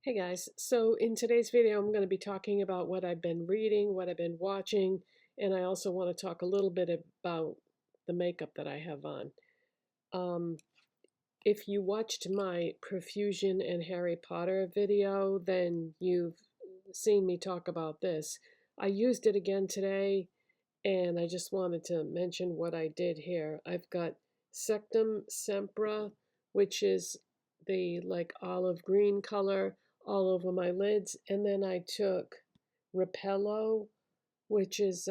Hey guys, so in today's video I'm going to be talking about what I've been reading, what I've been watching, and I also want to talk a little bit about the makeup that I have on. Um, if you watched my Profusion and Harry Potter video, then you've seen me talk about this. I used it again today, and I just wanted to mention what I did here. I've got Sectumspempra, which is the like olive green color all over my lids, and then I took Repello, which is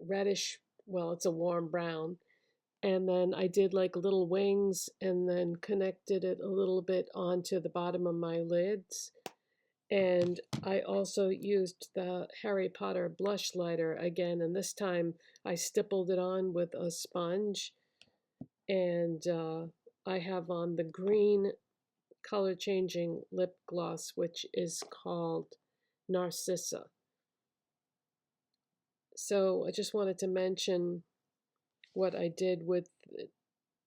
reddish, well, it's a warm brown, and then I did like little wings and then connected it a little bit onto the bottom of my lids. And I also used the Harry Potter Blushlighter again, and this time I stippled it on with a sponge. And I have on the green color changing lip gloss, which is called Narcissa. So I just wanted to mention what I did with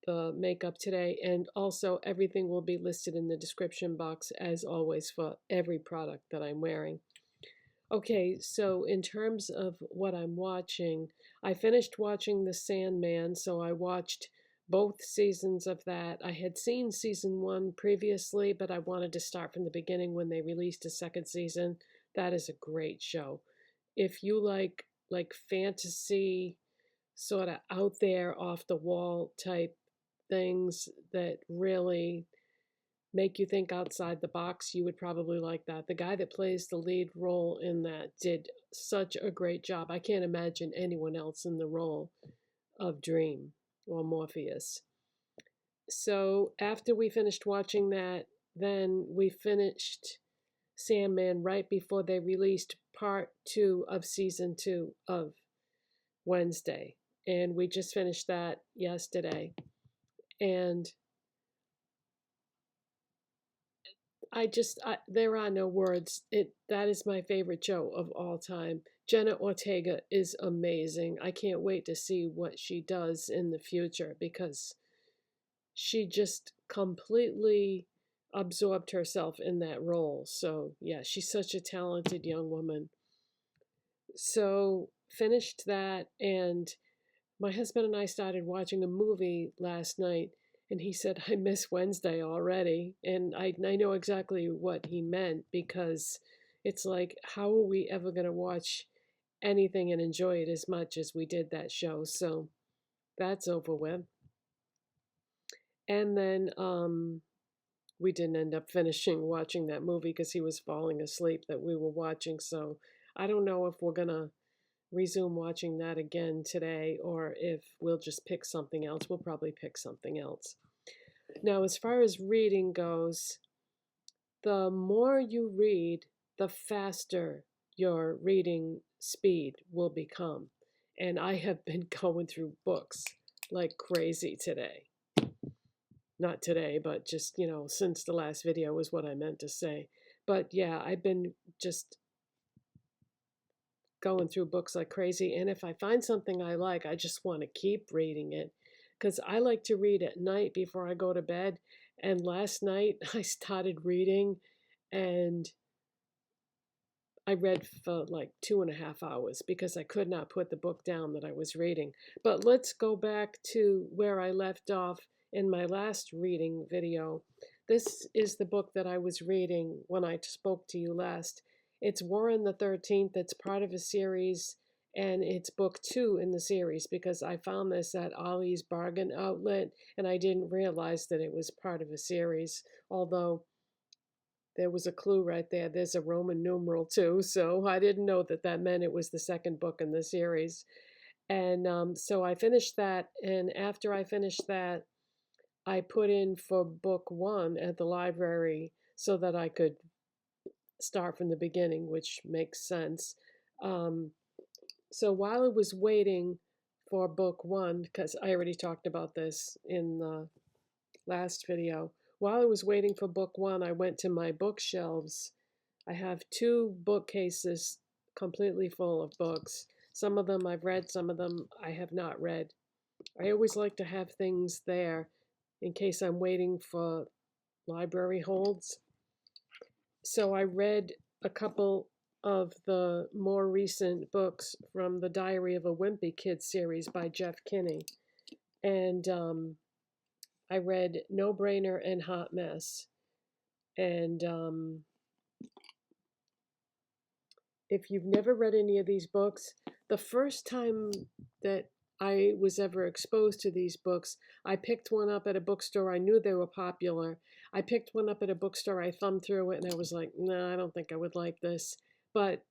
the makeup today, and also everything will be listed in the description box as always for every product that I'm wearing. Okay, so in terms of what I'm watching, I finished watching The Sandman, so I watched both seasons of that. I had seen season one previously, but I wanted to start from the beginning when they released a second season. That is a great show. If you like fantasy, sort of out there, off the wall type things that really make you think outside the box, you would probably like that. The guy that plays the lead role in that did such a great job. I can't imagine anyone else in the role of Dream or Morpheus. So after we finished watching that, then we finished Sandman right before they released part two of season two of Wednesday. And we just finished that yesterday. And there are no words. That is my favorite show of all time. Jenna Ortega is amazing. I can't wait to see what she does in the future because she just completely absorbed herself in that role. So yeah, she's such a talented young woman. So finished that, and my husband and I started watching a movie last night, and he said, I miss Wednesday already. And I know exactly what he meant, because it's like, how are we ever going to watch anything and enjoy it as much as we did that show? So that's over with. And then we didn't end up finishing watching that movie because he was falling asleep that we were watching. So I don't know if we're going to resume watching that again today, or if we'll just pick something else. We'll probably pick something else. Now, as far as reading goes, the more you read, the faster your reading speed will become. And I have been going through books like crazy today. Not today, but just, since the last video was what I meant to say. But yeah, I've been just going through books like crazy. And if I find something I like, I just want to keep reading it, because I like to read at night before I go to bed. And last night I started reading, and I read for like 2.5 hours because I could not put the book down that I was reading. But let's go back to where I left off in my last reading video. This is the book that I was reading when I spoke to you last. It's Warren the 13th. It's part of a series, and it's book 2 in the series, because I found this at Ollie's Bargain Outlet, and I didn't realize that it was part of a series, although there was a clue right there. There's a Roman numeral too, so I didn't know that that meant it was the second book in the series. And so I finished that, and after I finished that, I put in for book 1 at the library so that I could start from the beginning, which makes sense. Um, so while I was waiting for book 1, because I already talked about this in the last video, while I was waiting for book 1, I went to my bookshelves. I have 2 bookcases completely full of books. Some of them I've read, some of them I have not read. I always like to have things there in case I'm waiting for library holds. So I read a couple of the more recent books from the Diary of a Wimpy Kid series by Jeff Kinney. And I read No Brainer and Hot Mess. And if you've never read any of these books, the first time that I was ever exposed to these books, I picked one up at a bookstore. I knew they were popular. I picked one up at a bookstore. I thumbed through it and I was like, no, I don't think I would like this. But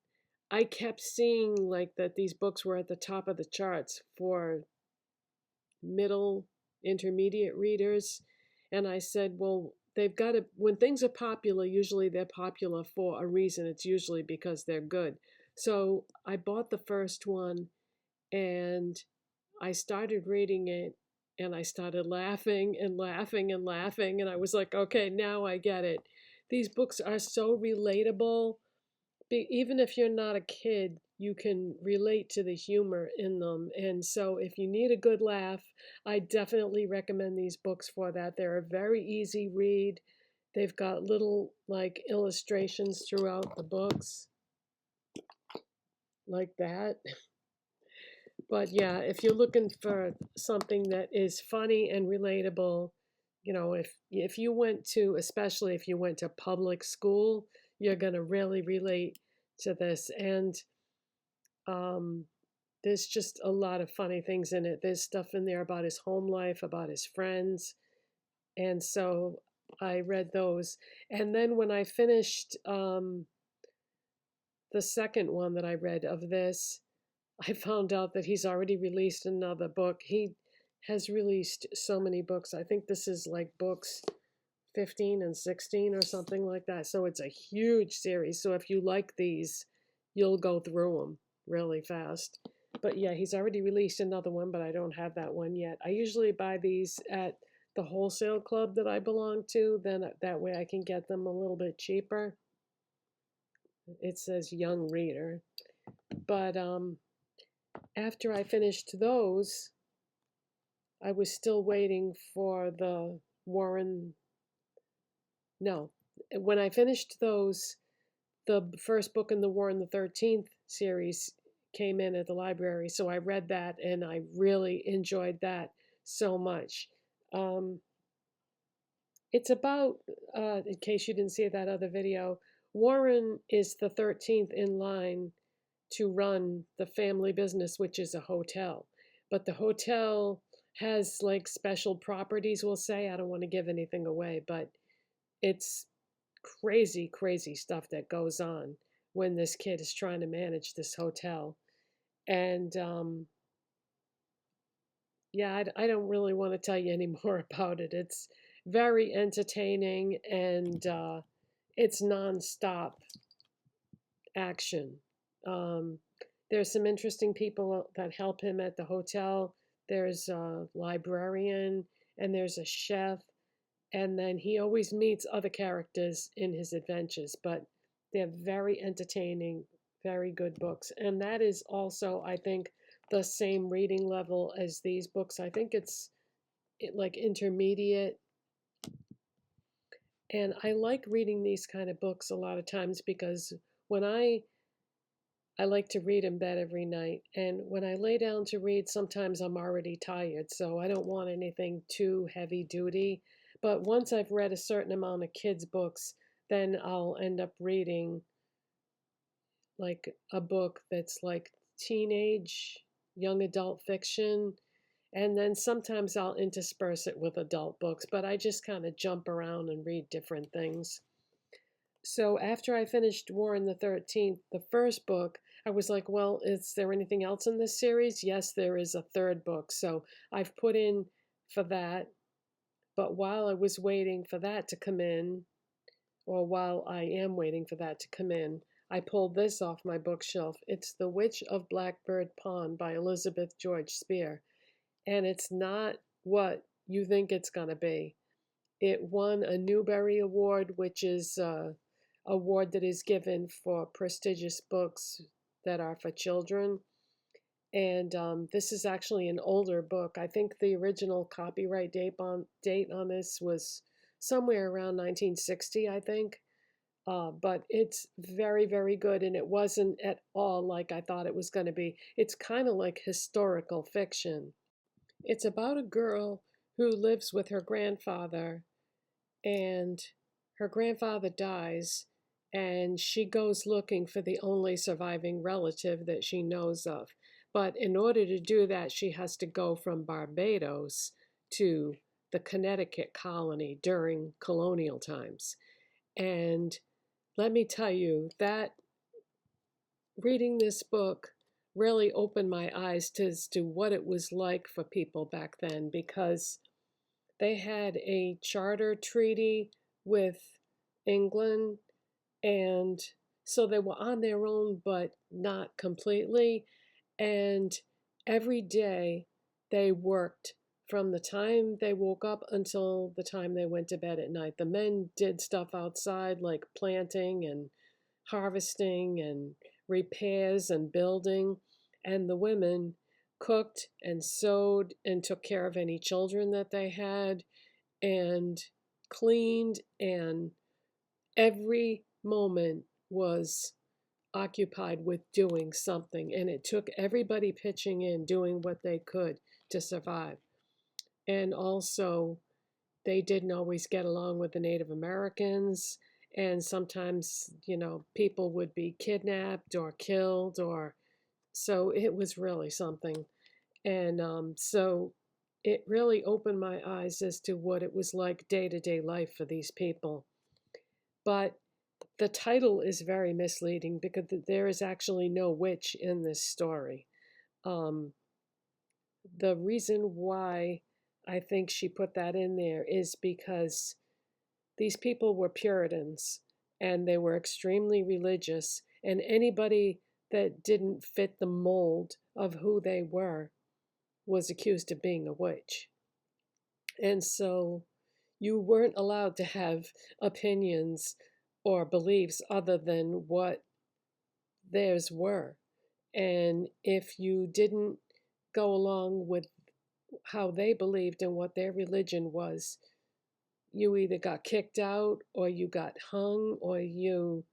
I kept seeing like that these books were at the top of the charts for middle, intermediate readers. And I said, well, they've got to, when things are popular, usually they're popular for a reason. It's usually because they're good. So I bought the first one and I started reading it and I started laughing and laughing and laughing. And I was like, okay, now I get it. These books are so relatable. Even if you're not a kid, you can relate to the humor in them. And so if you need a good laugh, I definitely recommend these books for that. They're a very easy read. They've got little like illustrations throughout the books like that. But yeah, if you're looking for something that is funny and relatable, you know, if you went to, especially if you went to public school, you're going to really relate to this. And um, there's just a lot of funny things in it. There's stuff in there about his home life, about his friends. And so I read those. And then when I finished the second one that I read of this, I found out that he's already released another book. He has released so many books. I think this is like books 15 and 16 or something like that. So it's a huge series. So if you like these, you'll go through them really fast. But yeah, he's already released another one, but I don't have that one yet. I usually buy these at the wholesale club that I belong to. Then that way I can get them a little bit cheaper. It says young reader. But after I finished those, I was still waiting for the Warren. No, when I finished those, the first book in the Warren the 13th series came in at the library. So I read that and I really enjoyed that so much. It's about, in case you didn't see that other video, Warren is the 13th in line to run the family business, which is a hotel. But the hotel has like special properties, we'll say. I don't want to give anything away, but it's crazy, crazy stuff that goes on when this kid is trying to manage this hotel. And yeah, I don't really want to tell you any more about it. It's very entertaining and it's nonstop action. Um, there's some interesting people that help him at the hotel. There's a librarian and there's a chef. And then he always meets other characters in his adventures, but they're very entertaining, very good books. And that is also, I think, the same reading level as these books. I think it's like intermediate. And I like reading these kind of books a lot of times because when I like to read in bed every night. And when I lay down to read, sometimes I'm already tired. So I don't want anything too heavy duty. But once I've read a certain amount of kids' books, then I'll end up reading like a book that's like teenage, young adult fiction. And then sometimes I'll intersperse it with adult books. But I just kind of jump around and read different things. So after I finished Warren the 13th, the first book, I was like, well, is there anything else in this series? Yes, there is a third book. So I've put in for that. But while I was waiting for that to come in, or while I am waiting for that to come in, I pulled this off my bookshelf. It's The Witch of Blackbird Pond by Elizabeth George Spear. And it's not what you think it's going to be. It won a Newbery Award, which is award that is given for prestigious books that are for children. And this is actually an older book. I think the original copyright date on this was somewhere around 1960, I think. But it's very, very good, and it wasn't at all like I thought it was going to be. It's kind of like historical fiction. It's about a girl who lives with her grandfather, and her grandfather dies, and she goes looking for the only surviving relative that she knows of. But in order to do that, she has to go from Barbados to the Connecticut colony during colonial times. And let me tell you that reading this book really opened my eyes as to what it was like for people back then, because they had a charter treaty with England, and so they were on their own, but not completely. And every day they worked from the time they woke up until the time they went to bed at night. The men did stuff outside like planting and harvesting and repairs and building, and the women cooked and sewed and took care of any children that they had and cleaned, and every moment was occupied with doing something, and it took everybody pitching in, doing what they could to survive. And also, they didn't always get along with the Native Americans, and sometimes, people would be kidnapped or killed, or so it was really something. And so it really opened my eyes as to what it was like day to day life for these people. But the title is very misleading because there is actually no witch in this story. Um, the reason why I think she put that in there is because these people were Puritans and they were extremely religious, and anybody that didn't fit the mold of who they were was accused of being a witch. And so you weren't allowed to have opinions or beliefs other than what theirs were. And if you didn't go along with how they believed and what their religion was, you either got kicked out or you got hung or you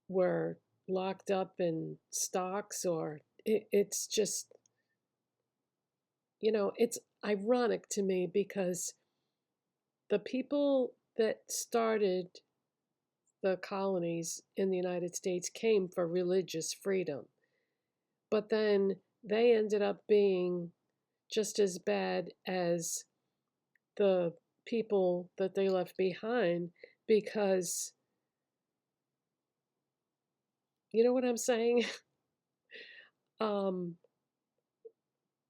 were locked up in stocks, or it's just, it's ironic to me because the people that started the colonies in the United States came for religious freedom, but then they ended up being just as bad as the people that they left behind, because you know what I'm saying? um,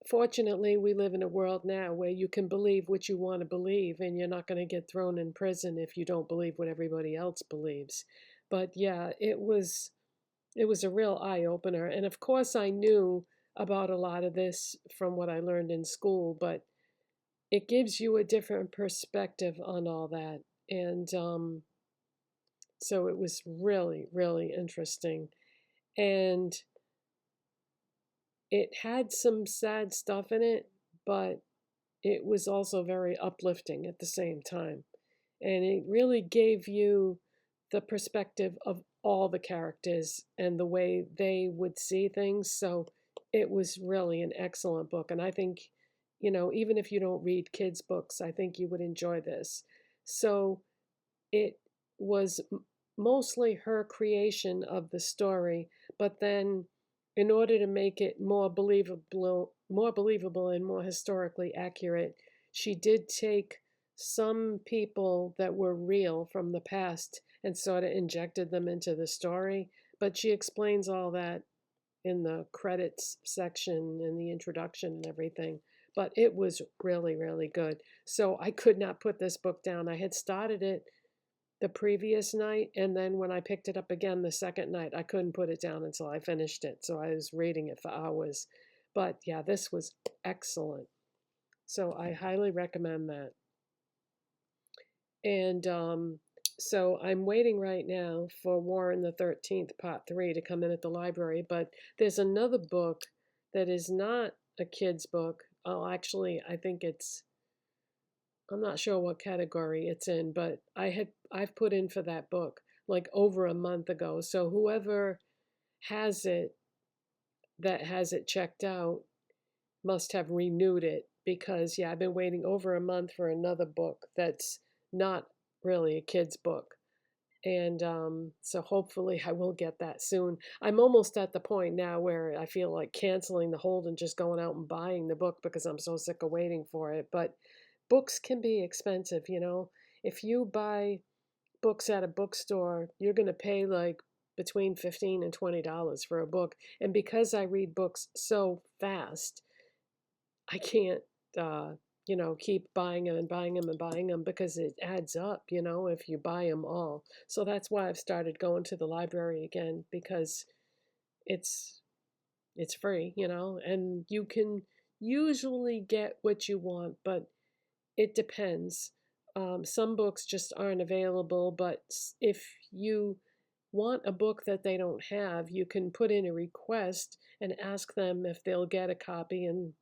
Fortunately, we live in a world now where you can believe what you want to believe, and you're not going to get thrown in prison if you don't believe what everybody else believes. But yeah, it was a real eye opener. And of course, I knew about a lot of this from what I learned in school, but it gives you a different perspective on all that. And so it was really, really interesting. And it had some sad stuff in it, but it was also very uplifting at the same time. And it really gave you the perspective of all the characters and the way they would see things. So it was really an excellent book. And I think, even if you don't read kids' books, I think you would enjoy this. So it was mostly her creation of the story, but then in order to make it more believable and more historically accurate, she did take some people that were real from the past and sort of injected them into the story. But she explains all that in the credits section and the introduction and everything. But it was really, really good. So I could not put this book down. I had started it the previous night, and then when I picked it up again the second night, I couldn't put it down until I finished it. So I was reading it for hours. But yeah, this was excellent. So I highly recommend that. And so I'm waiting right now for Warren the 13th, Part 3, to come in at the library. But there's another book that is not a kid's book. Oh, actually, I'm not sure what category it's in, but I've put in for that book. like over a month ago. So whoever has it, that has it checked out, must have renewed it, because yeah, I've been waiting over a month for another book that's not really a kid's book. And so hopefully I will get that soon. I'm almost at the point now where I feel like canceling the hold and just going out and buying the book because I'm so sick of waiting for it. But books can be expensive, you know. If you buy books at a bookstore, you're going to pay like between $15 and $20 for a book. And because I read books so fast, I can't, uh, keep buying them and buying them and buying them, because it adds up, if you buy them all. So that's why I've started going to the library again, because it's it's free, and you can usually get what you want, but it depends. Some books just aren't available, but if you want a book that they don't have, you can put in a request and ask them if they'll get a copy, and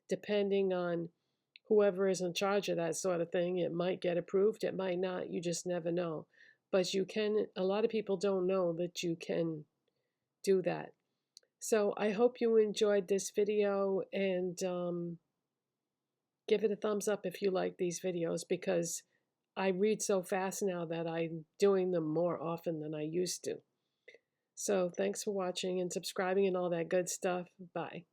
depending on whoever is in charge of that sort of thing, it might get approved, it might not, you just never know. But you can, a lot of people don't know that you can do that. So I hope you enjoyed this video, and give it a thumbs up if you like these videos, because I read so fast now that I'm doing them more often than I used to. So thanks for watching and subscribing and all that good stuff. Bye.